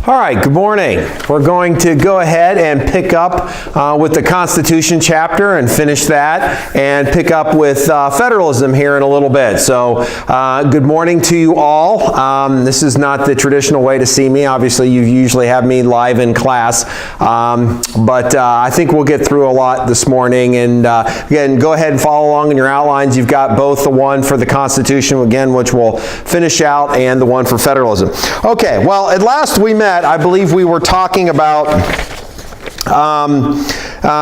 All right, good morning. We're going to go ahead and pick up with the Constitution chapter and finish that, and pick up with Federalism here in a little bit. So, good morning to you all. This is not the traditional way to see me. Obviously, you usually have me live in class, but I think we'll get through a lot this morning. And again, go ahead and follow along in your outlines. You've got both the one for the Constitution, again, which we'll finish out, and the one for Federalism. Okay, well, at last we met, I believe we were talking about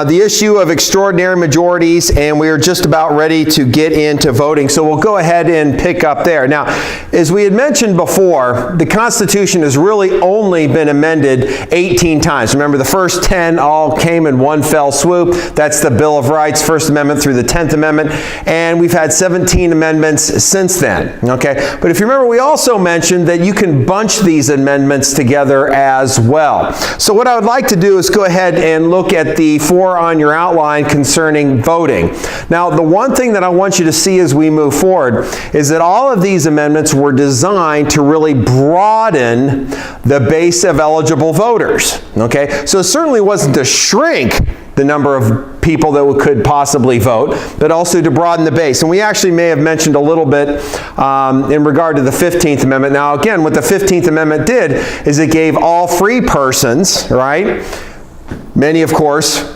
the issue of extraordinary majorities, and we are just about ready to get into voting. So we'll go ahead and pick up there. Now, as we had mentioned before, the Constitution has really only been amended 18 times. Remember, the first 10 all came in one fell swoop. That's the Bill of Rights, First Amendment through the 10th Amendment, and we've had 17 amendments since then. Okay, but if you remember, we also mentioned that you can bunch these amendments together as well. So what I would like to do is go ahead and look at the four on your outline concerning voting. Now, the one thing that I want you to see as we move forward is that all of these amendments were designed to really broaden the base of eligible voters. Okay, so it certainly wasn't to shrink the number of people that could possibly vote, but also to broaden the base. And we actually may have mentioned a little bit in regard to the 15th Amendment. Now, again, what the 15th Amendment did is it gave all free persons, right, many, of course,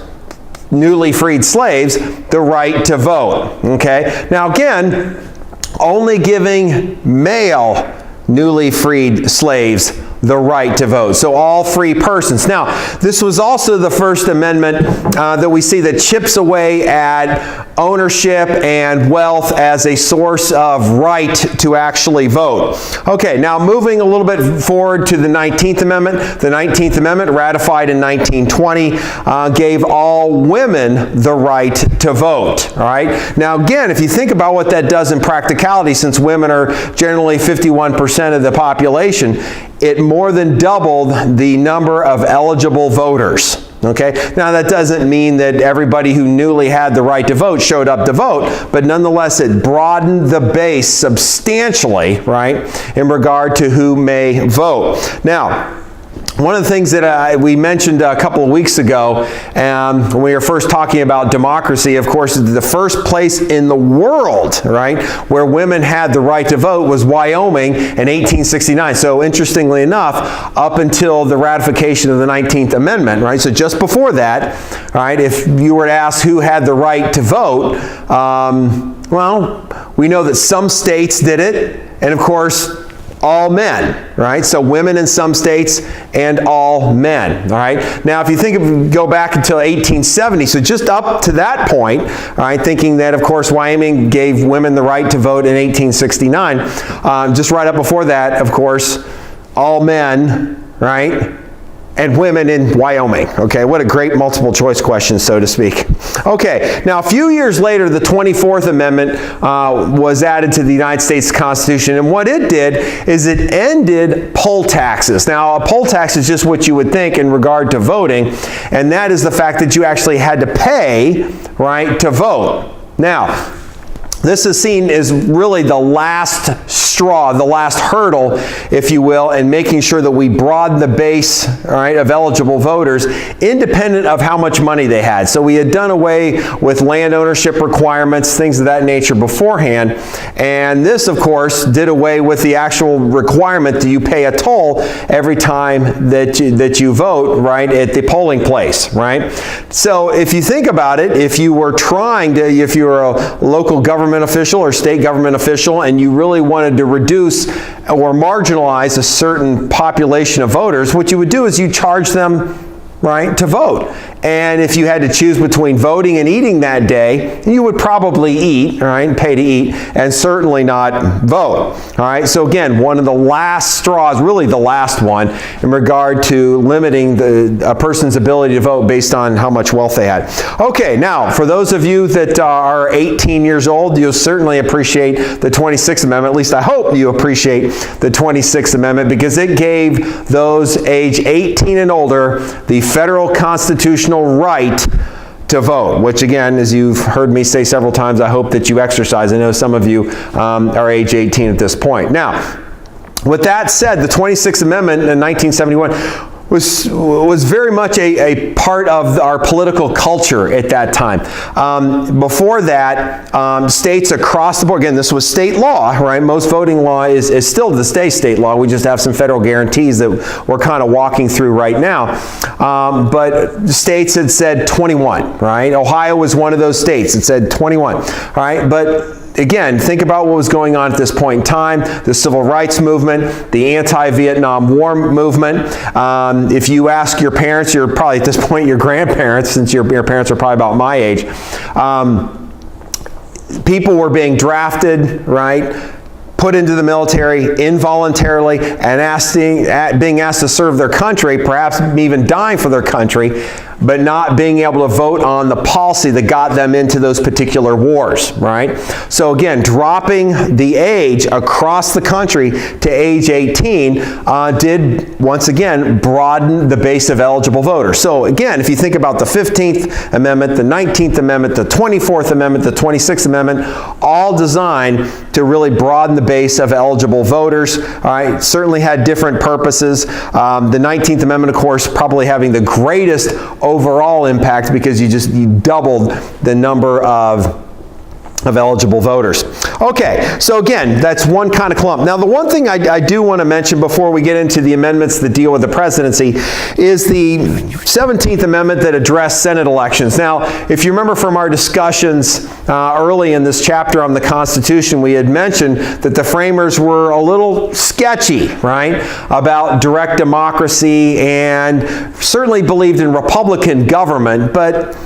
newly freed slaves, the right to vote. Okay? Now, again, only giving male newly freed slaves the right to vote. So all free persons. Now, this was also the first amendment that we see that chips away at ownership and wealth as a source of right to actually vote. Okay, now moving a little bit forward to the 19th Amendment. The 19th Amendment, ratified in 1920, gave all women the right to vote. All right? Now, again, if you think about what that does in practicality, since women are generally 51% of the population, it more than doubled the number of eligible voters. Okay? Now, that doesn't mean that everybody who newly had the right to vote showed up to vote, but nonetheless, it broadened the base substantially, right, in regard to who may vote. Now, one of the things that we mentioned a couple of weeks ago when we were first talking about democracy, of course, the first place in the world, right, where women had the right to vote was Wyoming in 1869. So interestingly enough, up until the ratification of the 19th Amendment, right, so just before that, right, if you were to ask who had the right to vote, well, we know that some states did it, and of course, all men, right? So women in some states and all men, all right? Now, if you go back until 1870, so just up to that point, all right, thinking that, of course, Wyoming gave women the right to vote in 1869, just right up before that, of course, all men, right? And women in Wyoming. Okay, what a great multiple choice question, so to speak. Okay, now a few years later, the 24th Amendment was added to the United States Constitution, and what it did is it ended poll taxes. Now, a poll tax is just what you would think in regard to voting, and that is the fact that you actually had to pay, right, to vote. Now, this is seen as really the last straw, the last hurdle, if you will, in making sure that we broaden the base, all right, of eligible voters, independent of how much money they had. So we had done away with land ownership requirements, things of that nature beforehand, and this, of course, did away with the actual requirement that you pay a toll every time that you vote, right, at the polling place, right? So if you think about it, if you were a local government official or state government official, and you really wanted to reduce or marginalize a certain population of voters, what you would do is you charge them, right, to vote. And if you had to choose between voting and eating that day, you would probably eat, all right, pay to eat, and certainly not vote. All right, so again, one of the last straws, really the last one, in regard to limiting a person's ability to vote based on how much wealth they had. Okay, now, for those of you that are 18 years old, you'll certainly appreciate the 26th Amendment. At least I hope you appreciate the 26th Amendment, because it gave those age 18 and older the federal constitutional right to vote, which again, as you've heard me say several times, I hope that you exercise. I know some of you are age 18 at this point. Now, with that said, the 26th Amendment in 1971 was very much a part of our political culture at that time. Before that, states across the board, again, this was state law, right? Most voting law is still to this day state law. We just have some federal guarantees that we're kind of walking through right now. But states had said 21, right? Ohio was one of those states. It said 21, right? But again, think about what was going on at this point in time, the civil rights movement, the anti-Vietnam War movement. If you ask your parents, you're probably at this point your grandparents, since your parents are probably about my age, people were being drafted, right, put into the military involuntarily and being asked to serve their country, perhaps even dying for their country, but not being able to vote on the policy that got them into those particular wars, right? So again, dropping the age across the country to age 18 did, once again, broaden the base of eligible voters. So again, if you think about the 15th Amendment, the 19th Amendment, the 24th Amendment, the 26th Amendment, all designed to really broaden the base of eligible voters, all right? Certainly had different purposes. The 19th Amendment, of course, probably having the greatest overall impact because you doubled the number of eligible voters. Okay, so again, that's one kind of clump. Now, the one thing I do want to mention before we get into the amendments that deal with the presidency is the 17th Amendment that addressed Senate elections. Now, if you remember from our discussions early in this chapter on the Constitution, we had mentioned that the framers were a little sketchy, right, about direct democracy and certainly believed in Republican government, but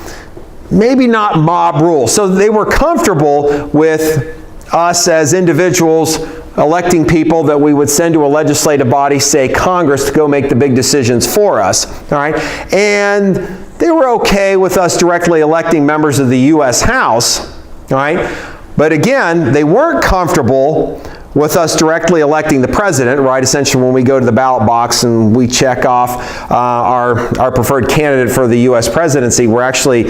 maybe not mob rule. So they were comfortable with us as individuals electing people that we would send to a legislative body, say Congress, to go make the big decisions for us, all right? And they were okay with us directly electing members of the U.S. House, all right? But again, they weren't comfortable with us directly electing the president, right? Essentially, when we go to the ballot box and we check off our preferred candidate for the U.S. presidency, we're actually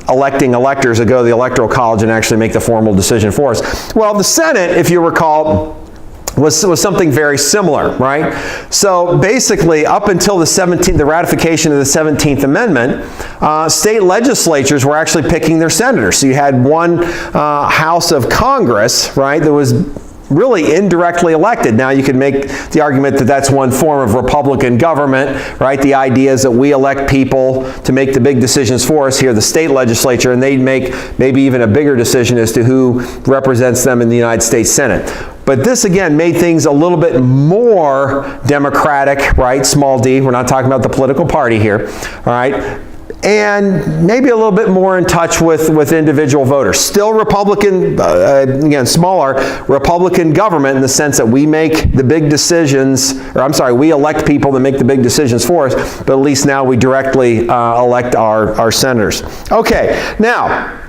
electing electors that go to the Electoral College and actually make the formal decision for us. Well, the Senate, if you recall, was something very similar, right? So basically, up until the ratification of the 17th Amendment, state legislatures were actually picking their senators. So you had one House of Congress, right, that was really indirectly elected. Now you could make the argument that that's one form of Republican government, right? The idea is that we elect people to make the big decisions for us here, the state legislature, and they make maybe even a bigger decision as to who represents them in the United States Senate. But this, again, made things a little bit more democratic, right? Small d. We're not talking about the political party here, all right? And maybe a little bit more in touch with individual voters. Still Republican, again, smaller Republican government in the sense that we make the big decisions, we elect people that make the big decisions for us, but at least now we directly elect our senators. Okay, now,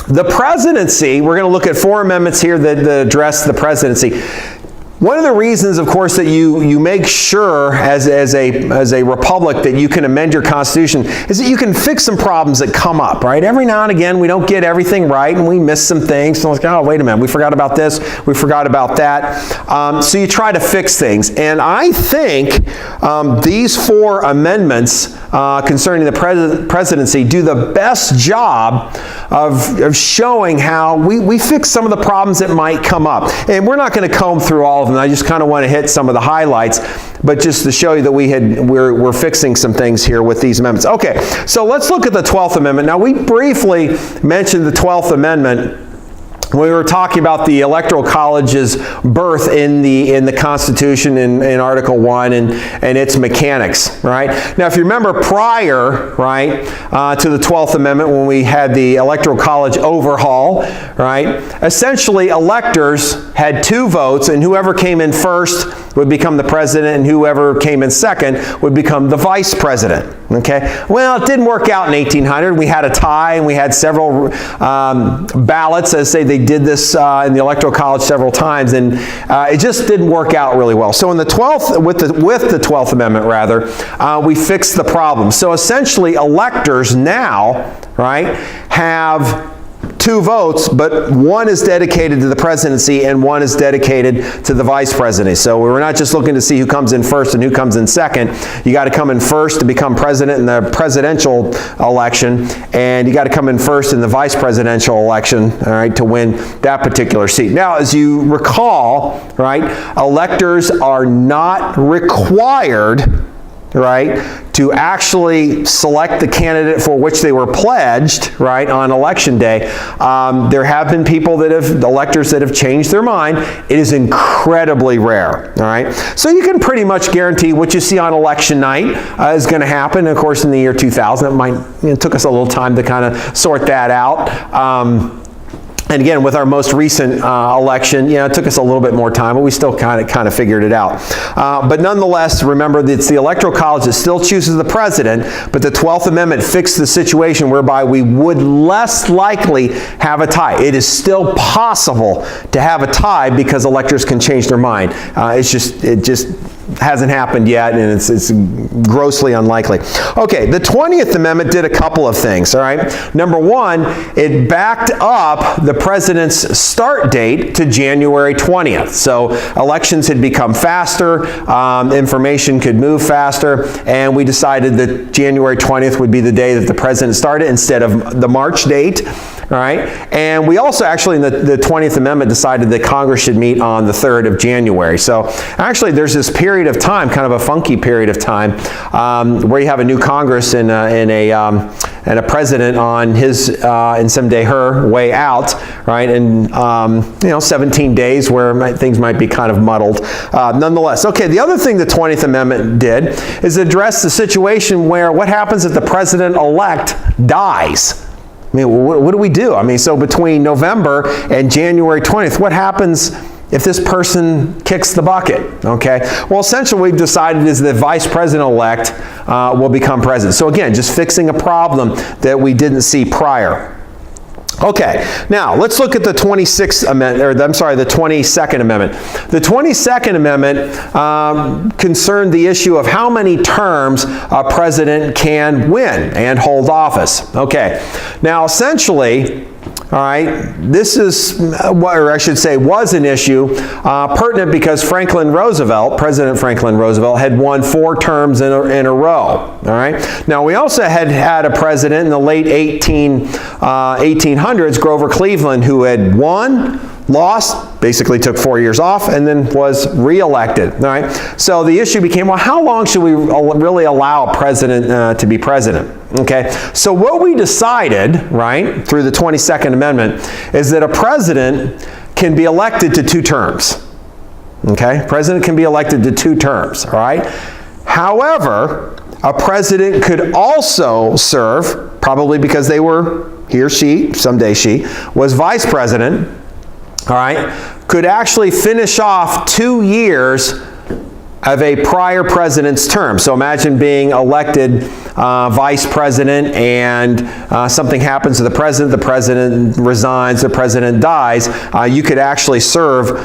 the presidency, we're going to look at 4 amendments here that address the presidency. One of the reasons, of course, that you make sure as a republic that you can amend your Constitution is that you can fix some problems that come up, right? Every now and again, we don't get everything right, and we miss some things. So it's like, oh, wait a minute, we forgot about this, we forgot about that. So you try to fix things. And I think these 4 amendments concerning the presidency do the best job of showing how we fix some of the problems that might come up. And we're not going to comb through all of them. I just kind of want to hit some of the highlights, but just to show you that we're fixing some things here with these amendments. Okay, so let's look at the 12th Amendment. Now, we briefly mentioned the 12th Amendment when we were talking about the Electoral College's birth in the Constitution in Article 1 and its mechanics, right? Now, if you remember prior, right, to the 12th Amendment when we had the Electoral College overhaul, right, essentially electors had 2 votes, and whoever came in first would become the president, and whoever came in second would become the vice president, okay? Well, it didn't work out in 1800. We had a tie, and we had several ballots, as they did this in the Electoral College several times, and it just didn't work out really well. So in the 12th, with the 12th Amendment, rather, we fixed the problem. So essentially, electors now, right, have two votes, but one is dedicated to the presidency and one is dedicated to the vice presidency. So we're not just looking to see who comes in first and who comes in second. You got to come in first to become president in the presidential election, and you got to come in first in the vice presidential election, all right, to win that particular seat. Now, as you recall, right, electors are not required, right, to actually select the candidate for which they were pledged, right, on election day. There have been electors that have changed their mind. It is incredibly rare, all right? So you can pretty much guarantee what you see on election night is going to happen. Of course, in the year 2000, it took us a little time to kind of sort that out. And again, with our most recent election, it took us a little bit more time, but we still kind of figured it out. But nonetheless, remember that it's the Electoral College that still chooses the president, but the 12th Amendment fixed the situation whereby we would less likely have a tie. It is still possible to have a tie because electors can change their mind. It just hasn't happened yet, and it's grossly unlikely. Okay, the 20th Amendment did a couple of things, all right? Number one, it backed up the president's start date to January 20th. So elections had become faster, information could move faster, and we decided that January 20th would be the day that the president started instead of the March date. All right, and we also actually in the 20th Amendment decided that Congress should meet on the 3rd of January. So actually there's this period of time, kind of a funky period of time, where you have a new Congress and a president on his and someday her way out, right? And 17 days where things might be kind of muddled. Nonetheless, okay. The other thing the 20th Amendment did is address the situation where what happens if the president-elect dies. I mean, what do we do? I mean, so between November and January 20th, what happens if this person kicks the bucket? Okay. Well, essentially, we've decided is that vice president-elect will become president. So again, just fixing a problem that we didn't see prior. Okay, now let's look at the 22nd Amendment. The 22nd Amendment concerned the issue of how many terms a president can win and hold office. Okay, now essentially, all right, this is, or I should say, was an issue pertinent because President Franklin Roosevelt, had won 4 terms in a row. All right. Now we also had a president in the late 1800s, Grover Cleveland, who had won, lost, basically took 4 years off, and then was reelected. All right. So the issue became, well, how long should we really allow a president to be president? Okay. So what we decided, right, through the 22nd Amendment, is that a president can be elected to 2 terms. Okay. President can be elected to 2 terms. All right. However, a president could also serve, probably because he or she, someday she, was vice president, all right, could actually finish off 2 years of a prior president's term. So imagine being elected vice president and something happens to the president resigns, the president dies. You could actually serve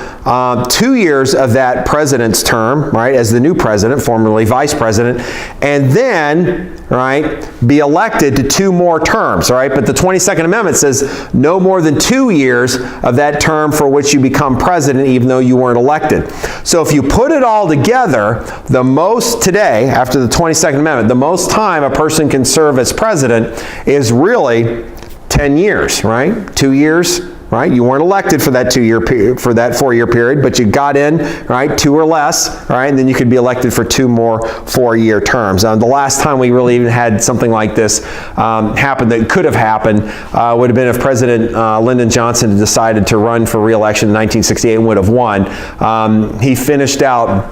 2 years of that president's term, right, as the new president, formerly vice president, and then, right, be elected to 2 more terms, all right? But the 22nd Amendment says no more than 2 years of that term for which you become president, even though you weren't elected. So if you put it all together, the most today, after the 22nd Amendment, the most time a person can serve as president is really 10 years, right? 2 years, right? You weren't elected for that 2-year period, for that 4-year period, but you got in, right? 2 or less, right? And then you could be elected for 2 more 4-year terms. The last time we really even had something like this happen that could have happened would have been if President Lyndon Johnson had decided to run for re-election in 1968 and would have won. He finished out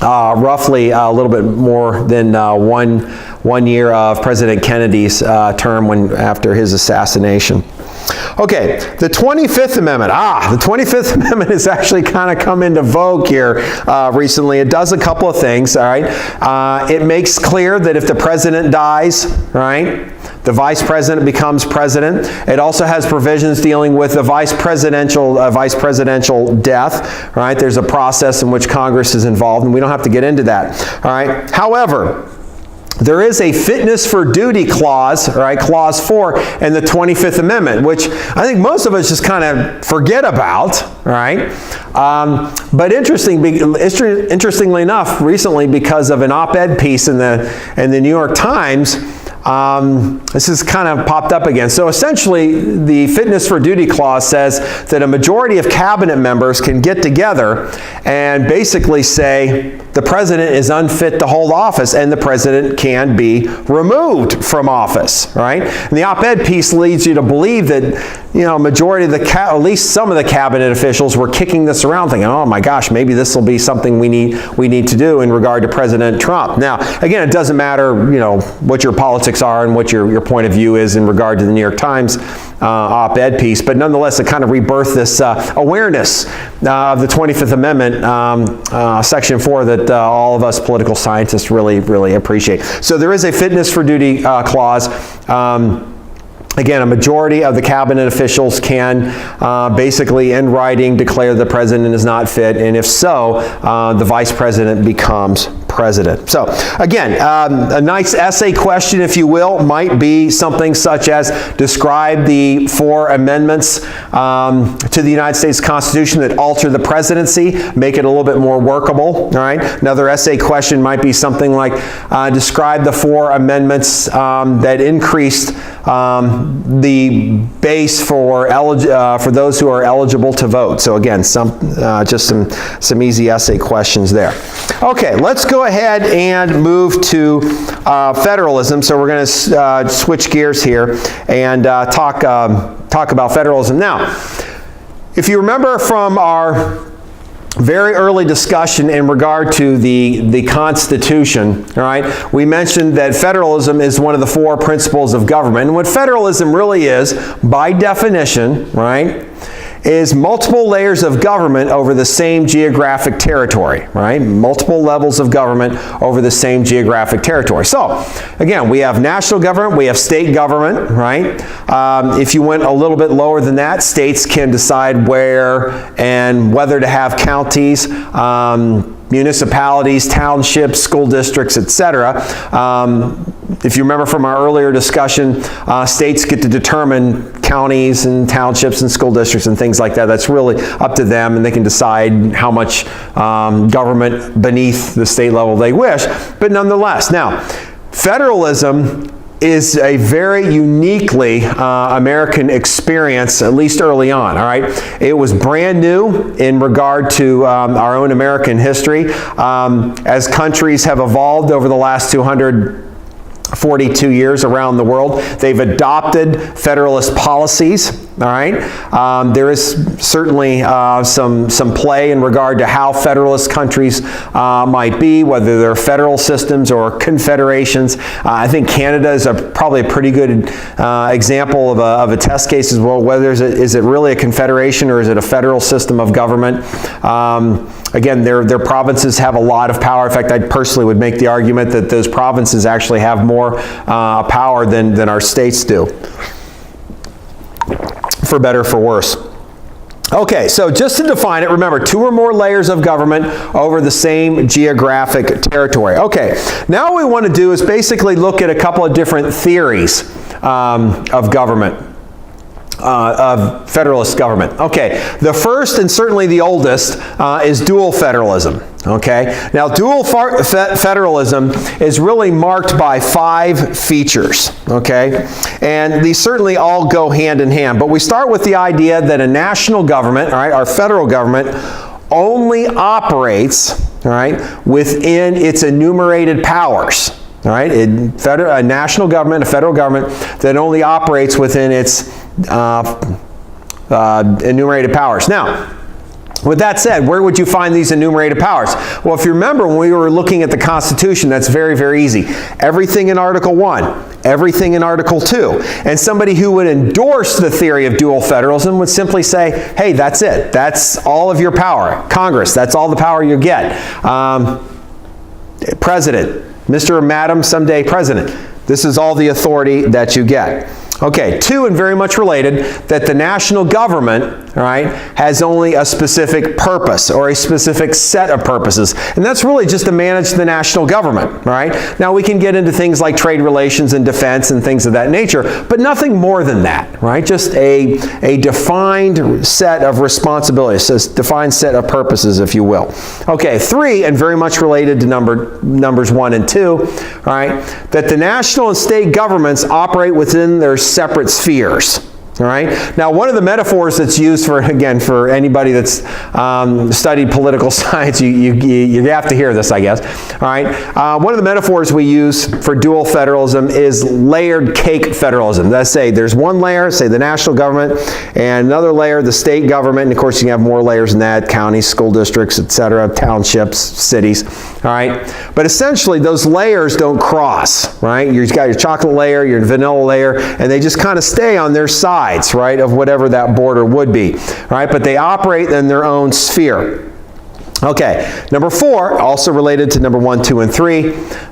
roughly a little bit more than one year of President Kennedy's term after his assassination. Okay, the 25th Amendment. The 25th Amendment has actually kind of come into vogue here recently. It does a couple of things, all right? It makes clear that if the president dies, right, the vice president becomes president. It also has provisions dealing with the vice presidential death, right? There's a process in which Congress is involved, and we don't have to get into that, all right? However, there is a fitness for duty clause, right, clause 4 in the 25th Amendment, which I think most of us just kind of forget about, right? But interestingly enough, recently, because of an op-ed piece in the New York Times, this has kind of popped up again. So essentially, the fitness for duty clause says that a majority of cabinet members can get together and basically say the president is unfit to hold office and the president can be removed from office, right? And the op-ed piece leads you to believe that, majority of at least some of the cabinet officials were kicking this around thinking, oh my gosh, maybe this will be something we need to do in regard to President Trump. Now, again, it doesn't matter, what your politics are and what your point of view is in regard to the New York Times op-ed piece, but nonetheless, it kind of rebirthed this awareness of the 25th Amendment, Section 4, that all of us political scientists really, really appreciate. So there is a fitness for duty clause. Again, a majority of the cabinet officials can basically, in writing, declare the president is not fit, and if so, the vice president becomes president. So, again, a nice essay question, if you will, might be something such as describe the 4 amendments to the United States Constitution that alter the presidency, make it a little bit more workable, all right? Another essay question might be something like describe the 4 amendments that increased the base for those who are eligible to vote. So again, just some easy essay questions there. Okay, let's go ahead and move to federalism. So we're going to switch gears here and talk about federalism. Now, if you remember from our very early discussion in regard to the Constitution, all right, we mentioned that federalism is one of the 4 principles of government. And what federalism really is, by definition, right, is multiple layers of government over the same geographic territory, right? Multiple levels of government over the same geographic territory. So, again, we have national government, we have state government, right? If you went a little bit lower than that, states can decide where and whether to have counties, municipalities, townships, school districts, etc. If you remember from our earlier discussion, states get to determine counties and townships and school districts and things like that. That's really up to them, and they can decide how much government beneath the state level they wish. But nonetheless, now, federalism is a very uniquely American experience, at least early on, all right? It was brand new in regard to our own American history. As countries have evolved over the last 242 years around the world, they've adopted federalist policies, all right? There is certainly some play in regard to how federalist countries might be, whether they're federal systems or confederations. I think Canada is probably a pretty good example of a test case as well, whether is it really a confederation or is it a federal system of government. Again, their provinces have a lot of power. In fact, I personally would make the argument that those provinces actually have more power than our states do, for better or for worse. Okay, so just to define it, remember, 2 or more layers of government over the same geographic territory. Okay, now what we want to do is basically look at a couple of different theories of government. Of federalist government. Okay, the first and certainly the oldest is dual federalism. Okay, now dual federalism is really marked by 5 features. Okay, and these certainly all go hand in hand, but we start with the idea that a national government, all right, our federal government, only operates, all right, within its enumerated powers. All right, a national government, a federal government that only operates within its enumerated powers. Now, with that said, where would you find these enumerated powers? Well, if you remember when we were looking at the Constitution, that's very, very easy. Everything in Article 1, everything in Article 2. And somebody who would endorse the theory of dual federalism would simply say, hey, that's it. That's all of your power. Congress, that's all the power you get. President, Mr. or Madam, someday President. This is all the authority that you get. Okay, 2, and very much related, that the national government, right, has only a specific purpose or a specific set of purposes. And that's really just to manage the national government, right? Now we can get into things like trade relations and defense and things of that nature, but nothing more than that, right? Just a defined set of responsibilities, a defined set of purposes, if you will. Okay, 3, and very much related to numbers 1 and 2, right, that the national and state governments operate within their separate spheres. All right. Now, one of the metaphors that's used for anybody that's studied political science, you have to hear this, I guess. All right. One of the metaphors we use for dual federalism is layered cake federalism. Let's say there's one layer, say the national government, and another layer, the state government. And of course, you can have more layers than that: counties, school districts, etc., townships, cities. All right. But essentially, those layers don't cross. Right. You've got your chocolate layer, your vanilla layer, and they just kind of stay on their side. Right, of whatever that border would be, right? But they operate in their own sphere. Okay, number 4, also related to number 1, 2, and 3,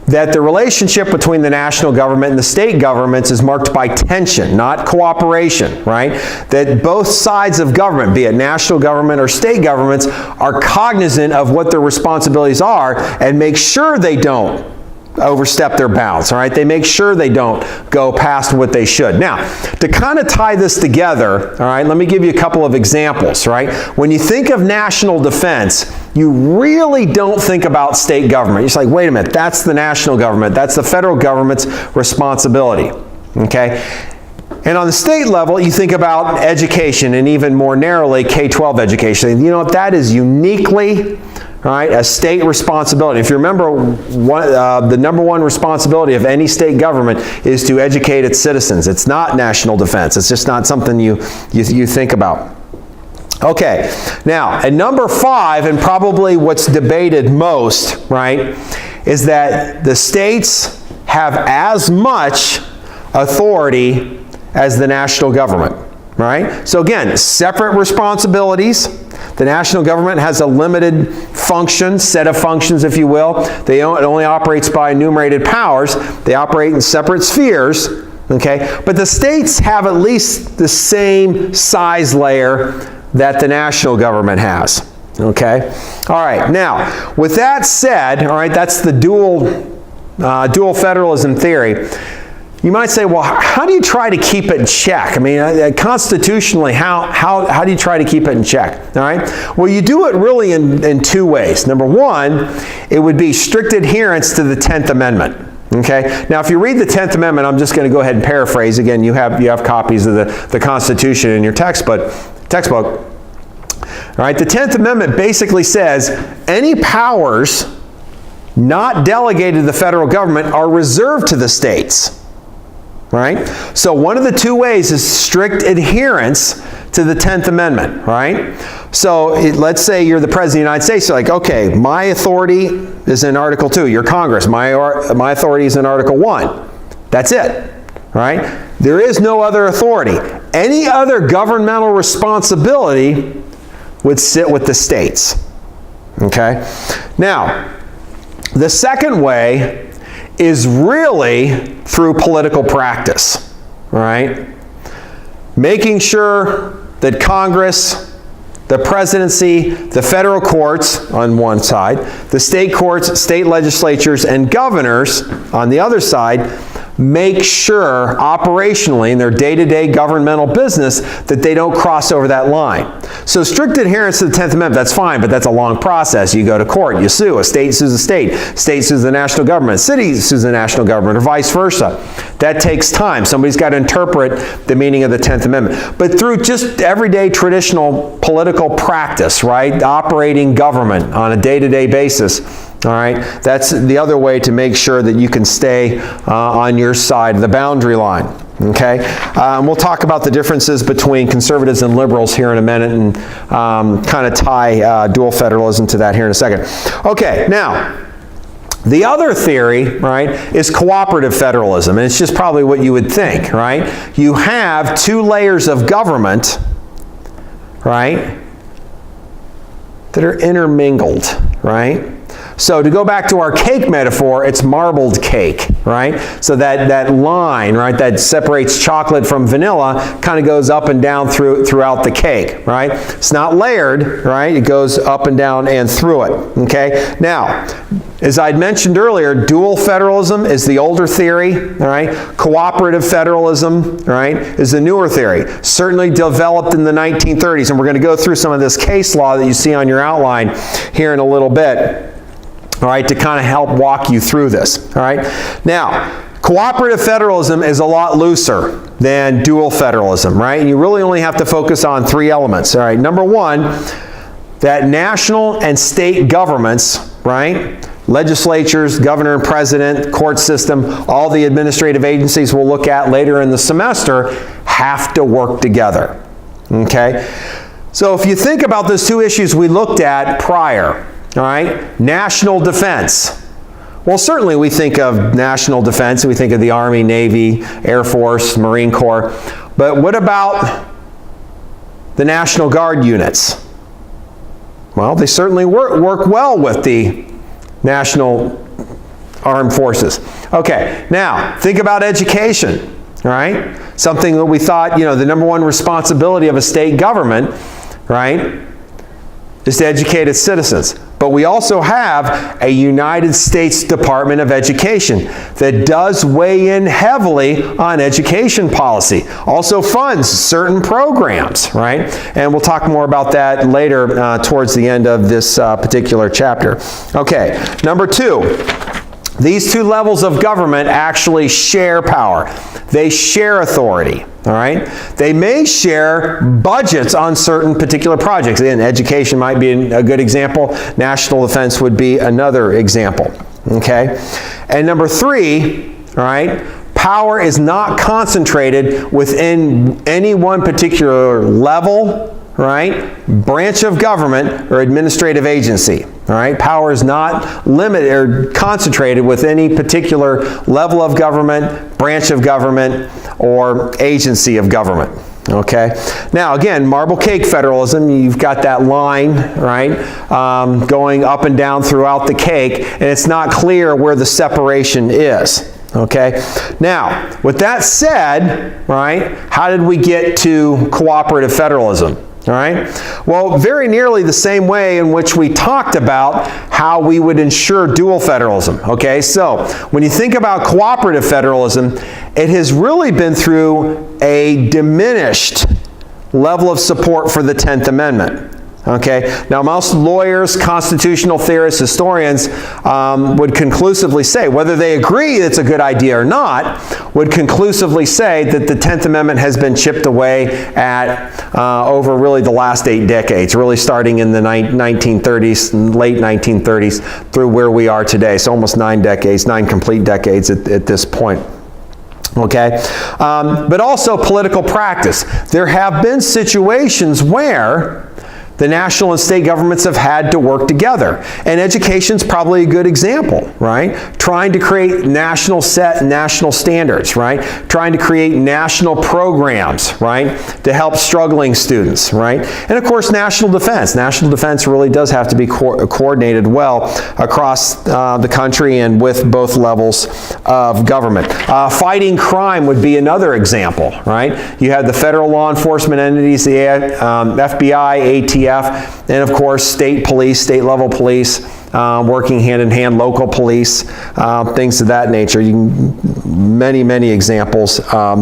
that the relationship between the national government and the state governments is marked by tension, not cooperation, right? That both sides of government, be it national government or state governments, are cognizant of what their responsibilities are and make sure they don't overstep their bounds, all right? They make sure they don't go past what they should. Now, to kind of tie this together, all right, let me give you a couple of examples, right? When you think of national defense, you really don't think about state government. You're just like, wait a minute, that's the national government. That's the federal government's responsibility, okay? And on the state level, you think about education, and even more narrowly, K-12 education. You know, that is uniquely, right, a state responsibility. If you remember, the number one responsibility of any state government is to educate its citizens. It's not national defense. It's just not something you think about. Okay, now, at number 5, and probably what's debated most, right, is that the states have as much authority as the national government, right? So again, separate responsibilities. The national government has a limited function, set of functions, if you will. It only operates by enumerated powers. They operate in separate spheres, okay? But the states have at least the same size layer that the national government has, okay? All right, now, with that said, all right, that's the dual federalism theory. You might say, well, how do you try to keep it in check? I mean, constitutionally, how do you try to keep it in check? All right? Well, you do it really in 2 ways. Number 1, it would be strict adherence to the 10th Amendment. Okay? Now, if you read the 10th Amendment, I'm just going to go ahead and paraphrase. Again, you have copies of the Constitution in your textbook. All right? The 10th Amendment basically says any powers not delegated to the federal government are reserved to the states. Right? So one of the 2 ways is strict adherence to the 10th Amendment, right? So let's say you're the President of the United States. You're like, okay, my authority is in Article 2. You're Congress. My authority is in Article 1. That's it, right? There is no other authority. Any other governmental responsibility would sit with the states, okay? Now, the second way is really through political practice, right? Making sure that Congress, the presidency, the federal courts on one side, the state courts, state legislatures, and governors on the other side make sure operationally in their day-to-day governmental business that they don't cross over that line. So strict adherence to the 10th Amendment, that's fine, but that's a long process. You go to court, you sue, a state sues a state sues the national government, a city sues the national government, or vice versa. That takes time. Somebody's got to interpret the meaning of the 10th Amendment. But through just everyday traditional political practice, right, operating government on a day-to-day basis, all right, that's the other way to make sure that you can stay on your side of the boundary line. Okay, we'll talk about the differences between conservatives and liberals here in a minute, and kind of tie dual federalism to that here in a second. Okay, now the other theory, right, is cooperative federalism, and it's just probably what you would think, right? You have 2 layers of government, right, that are intermingled, right? So to go back to our cake metaphor, it's marbled cake, right? So that line, right, that separates chocolate from vanilla kind of goes up and down throughout the cake, right? It's not layered, right? It goes up and down and through it, okay? Now, as I'd mentioned earlier, dual federalism is the older theory, all right? Cooperative federalism, right, is the newer theory. Certainly developed in the 1930s, and we're going to go through some of this case law that you see on your outline here in a little bit, all right, to kind of help walk you through this, all right? Now, cooperative federalism is a lot looser than dual federalism, right? And you really only have to focus on three elements, all right? Number one, that national and state governments, right, legislatures, governor and president, court system, all the administrative agencies we'll look at later in the semester have to work together, okay? So if you think about those two issues we looked at prior, all right, national defense. Well, certainly we think of national defense, we think of the Army, Navy, Air Force, Marine Corps, but what about the National Guard units? Well, they certainly work well with the National Armed Forces. Okay, now think about education, all right? Something that we thought, the number one responsibility of a state government, right, is to educate its citizens. But we also have a United States Department of Education that does weigh in heavily on education policy. Also funds certain programs, right? And we'll talk more about that later towards the end of this particular chapter. Okay, number two. These two levels of government actually share power. They share authority, all right? They may share budgets on certain particular projects. Again, education might be a good example. National defense would be another example, okay? And number three, all right, power is not concentrated within any one particular level, right, branch of government or administrative agency. All right, power is not limited or concentrated with any particular level of government, branch of government, or agency of government. Okay, now again, marble cake federalism, you've got that line, right, going up and down throughout the cake, and it's not clear where the separation is. Okay, now with that said, right, how did we get to cooperative federalism? All right, well, very nearly the same way in which we talked about how we would ensure dual federalism. Okay, so when you think about cooperative federalism, it has really been through a diminished level of support for the 10th Amendment. Okay, now most lawyers, constitutional theorists, historians would conclusively say, whether they agree it's a good idea or not, would conclusively say that the 10th Amendment has been chipped away at over really the last 8 decades, really starting in the 1930s, late 1930s, through where we are today. So almost 9 decades, 9 complete decades at this point. Okay, but also political practice. There have been situations where the national and state governments have had to work together. And education's probably a good example, right? Trying to create national standards, right? Trying to create national programs, right? To help struggling students, right? And of course, national defense. National defense really does have to be coordinated well across the country and with both levels of government. Fighting crime would be another example, right? You have the federal law enforcement entities, the FBI, ATF, and of course state police, state level police, working hand in hand, local police, things of that nature. Many examples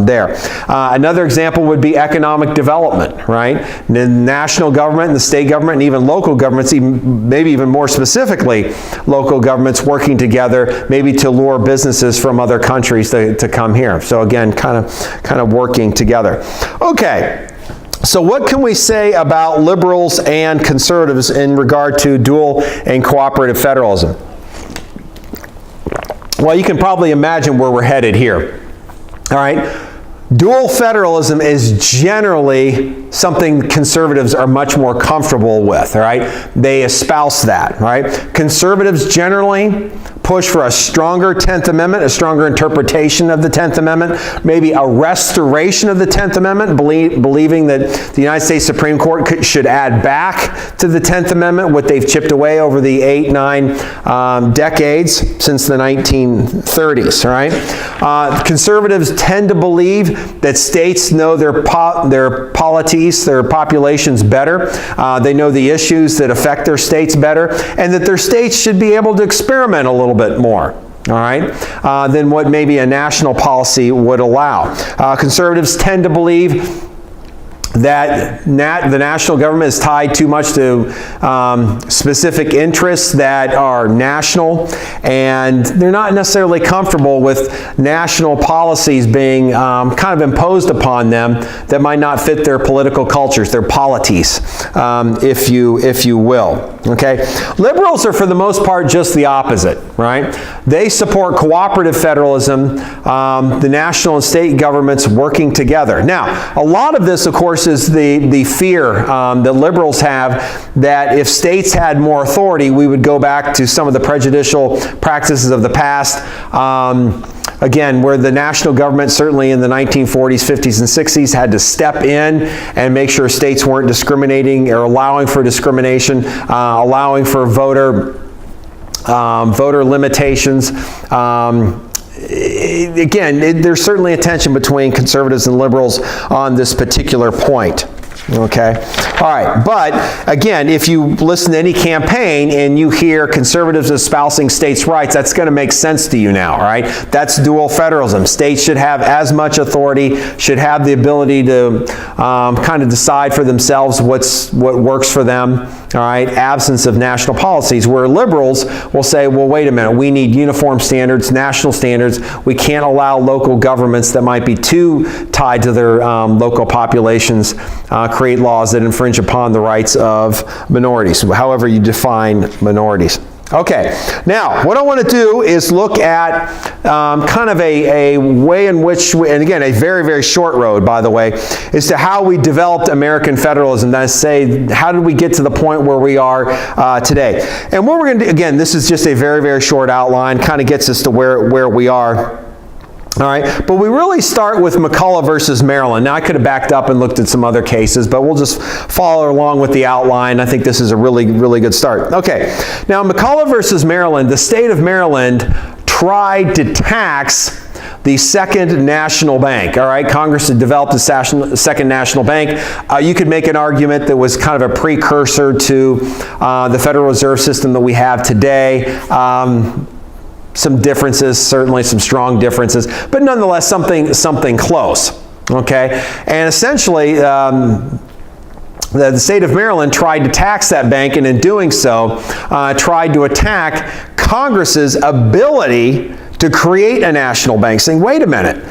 there. Another example would be economic development, right? The national government and the state government and even local governments, maybe even more specifically, local governments working together, maybe to lure businesses from other countries to come here. So again, kind of working together. Okay. So what can we say about liberals and conservatives in regard to dual and cooperative federalism? Well, you can probably imagine where we're headed here. All right. Dual federalism is generally something conservatives are much more comfortable with, all right? They espouse that, right? Conservatives generally push for a stronger 10th Amendment, a stronger interpretation of the 10th Amendment, maybe a restoration of the 10th Amendment, believing that the United States Supreme Court should add back to the 10th Amendment what they've chipped away over the 8-9 decades since the 1930s, right? Conservatives tend to believe that states know their polities, their populations better. They know the issues that affect their states better, and that their states should be able to experiment a little bit more, all right, than what maybe a national policy would allow. Conservatives tend to believe that the national government is tied too much to specific interests that are national, and they're not necessarily comfortable with national policies being kind of imposed upon them that might not fit their political cultures, their polities, if you will. Okay, liberals are for the most part just the opposite, right? They support cooperative federalism, the national and state governments working together. Now, a lot of this, of course, is the fear that liberals have that if states had more authority, we would go back to some of the prejudicial practices of the past. Again, where the national government, certainly in the 1940s, 50s, and 60s, had to step in and make sure states weren't discriminating or allowing for discrimination, allowing for voter limitations. Again, there's certainly a tension between conservatives and liberals on this particular point. Okay? All right. But, again, if you listen to any campaign and you hear conservatives espousing states' rights, that's going to make sense to you now, right? That's dual federalism. States should have as much authority, should have the ability to kind of decide for themselves what works for them, all right? Absence of national policies, where liberals will say, well, wait a minute, we need uniform standards, national standards. We can't allow local governments that might be too tied to their local populations create laws that infringe upon the rights of minorities, however you define minorities. Okay, now what I want to do is look at kind of a way in which, and again, a very, very short road, by the way, as to how we developed American federalism. That is, say, how did we get to the point where we are today? And what we're going to do, again, this is just a very, very short outline, kind of gets us to where we are. All right, but we really start with McCulloch versus Maryland. Now, I could have backed up and looked at some other cases, but we'll just follow along with the outline. I think this is a really, really good start. Okay, now McCulloch versus Maryland, the state of Maryland tried to tax the second national bank. All right, Congress had developed a second national bank. You could make an argument that was kind of a precursor to the Federal Reserve System that we have today. Some differences, certainly some strong differences, but nonetheless something close, okay? And essentially, the state of Maryland tried to tax that bank, and in doing so, tried to attack Congress's ability to create a national bank, saying, wait a minute,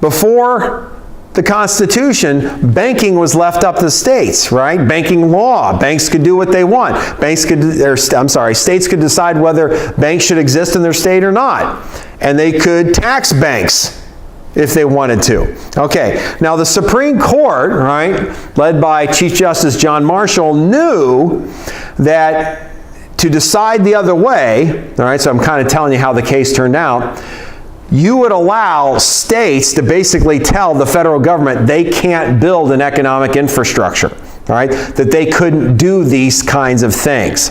before the Constitution, banking was left up to the states, right? Banking law. Banks could do what they want. States could decide whether banks should exist in their state or not. And they could tax banks if they wanted to. Okay, now the Supreme Court, right, led by Chief Justice John Marshall, knew that to decide the other way, all right, so I'm kind of telling you how the case turned out, you would allow states to basically tell the federal government they can't build an economic infrastructure, all right, that they couldn't do these kinds of things.